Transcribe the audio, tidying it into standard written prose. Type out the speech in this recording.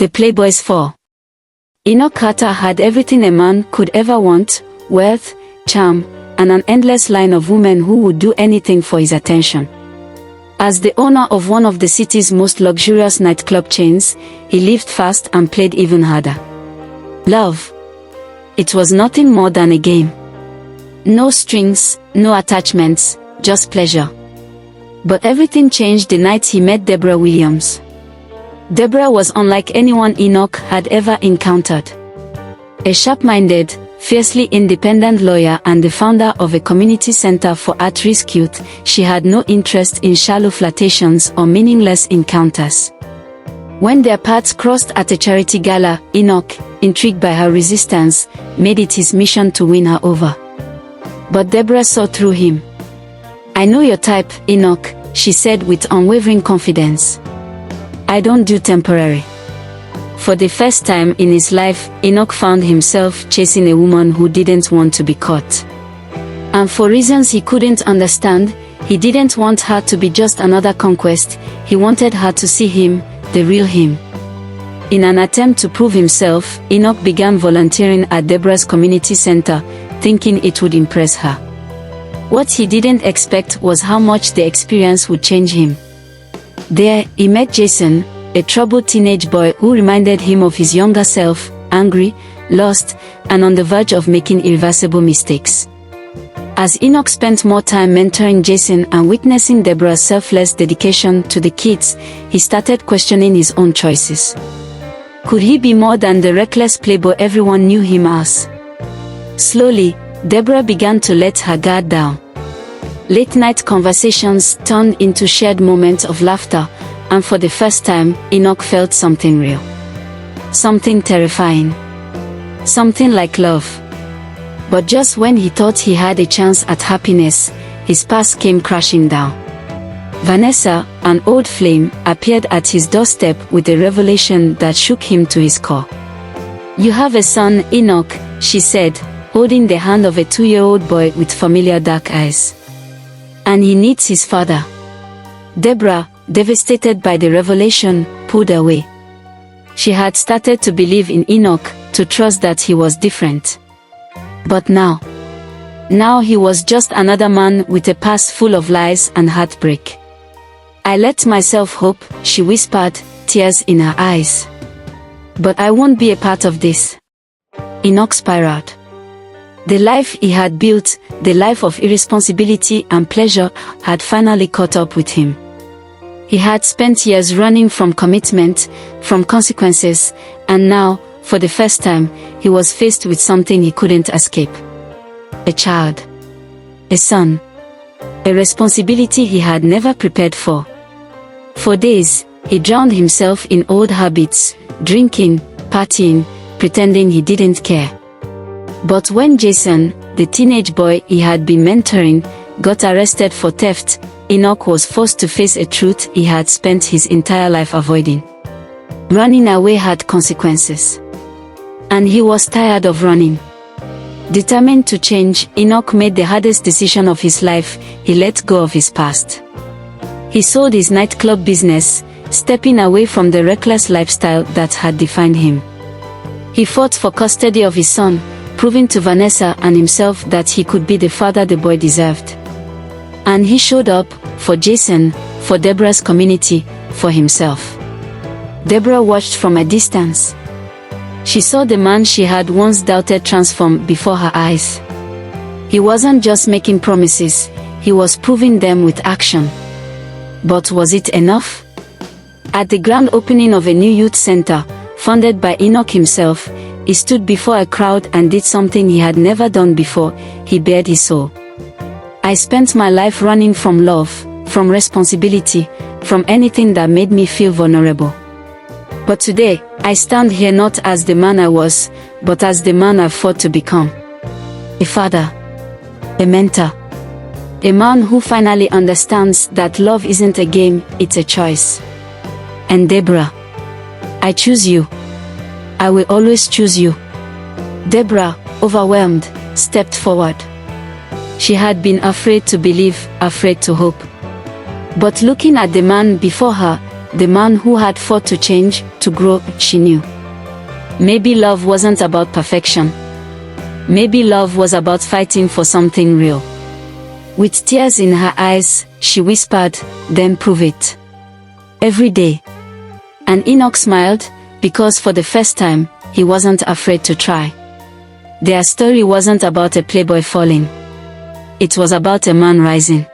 The Playboy'S Fall. Enoch Carter had everything a man could ever want: wealth, charm, and an endless line of women who would do anything for his attention. As the owner of one of the city's most luxurious nightclub chains, he lived fast and played even harder. Love. It was nothing more than a game. No strings, no attachments, just pleasure. But everything changed the night he met Deborah Williams. Deborah was unlike anyone Enoch had ever encountered. A sharp-minded, fiercely independent lawyer and the founder of a community center for at-risk youth, she had no interest in shallow flirtations or meaningless encounters. When their paths crossed at a charity gala, Enoch, intrigued by her resistance, made it his mission to win her over. But Deborah saw through him. "I know your type, Enoch," she said with unwavering confidence. "I don't do temporary." For the first time in his life, Enoch found himself chasing a woman who didn't want to be caught. And for reasons he couldn't understand, he didn't want her to be just another conquest. He wanted her to see him, the real him. In an attempt to prove himself, Enoch began volunteering at Deborah's community center, thinking it would impress her. What he didn't expect was how much the experience would change him. There, he met Jason, a troubled teenage boy who reminded him of his younger self, angry, lost, and on the verge of making irreversible mistakes. As Enoch spent more time mentoring Jason and witnessing Deborah's selfless dedication to the kids, he started questioning his own choices. Could he be more than the reckless playboy everyone knew him as? Slowly, Deborah began to let her guard down. Late-night conversations turned into shared moments of laughter, and for the first time, Enoch felt something real. Something terrifying. Something like love. But just when he thought he had a chance at happiness, his past came crashing down. Vanessa, an old flame, appeared at his doorstep with a revelation that shook him to his core. "You have a son, Enoch," she said, holding the hand of a 2-year-old boy with familiar dark eyes. "And he needs his father." Deborah, devastated by the revelation, pulled away. She had started to believe in Enoch, to trust that he was different. But now he was just another man with a past full of lies and heartbreak. "I let myself hope," she whispered, tears in her eyes. "But I won't be a part of this." Enoch spiraled. The life he had built, the life of irresponsibility and pleasure, had finally caught up with him. He had spent years running from commitment, from consequences, and now, for the first time, he was faced with something he couldn't escape. A child. A son. A responsibility he had never prepared for. For days, he drowned himself in old habits, drinking, partying, pretending he didn't care. But when Jason, the teenage boy he had been mentoring, got arrested for theft, Enoch was forced to face a truth he had spent his entire life avoiding. Running away had consequences. And he was tired of running. Determined to change, Enoch made the hardest decision of his life. He let go of his past. He sold his nightclub business, stepping away from the reckless lifestyle that had defined him. He fought for custody of his son, proving to Vanessa and himself that he could be the father the boy deserved. And he showed up, for Jason, for Deborah's community, for himself. Deborah watched from a distance. She saw the man she had once doubted transform before her eyes. He wasn't just making promises, he was proving them with action. But was it enough? At the grand opening of a new youth center, funded by Enoch himself, he stood before a crowd and did something he had never done before. He bared his soul. "I spent my life running from love, from responsibility, from anything that made me feel vulnerable. But today, I stand here not as the man I was, but as the man I've fought to become. A father. A mentor. A man who finally understands that love isn't a game, it's a choice. And Deborah, I choose you. I will always choose you." Deborah, overwhelmed, stepped forward. She had been afraid to believe, afraid to hope. But looking at the man before her, the man who had fought to change, to grow. She knew. Maybe love wasn't about perfection. Maybe love was about fighting for something real. With tears in her eyes, she whispered, "Then prove it." Every day. And Enoch smiled, because for the first time, he wasn't afraid to try. Their story wasn't about a playboy falling. It was about a man rising.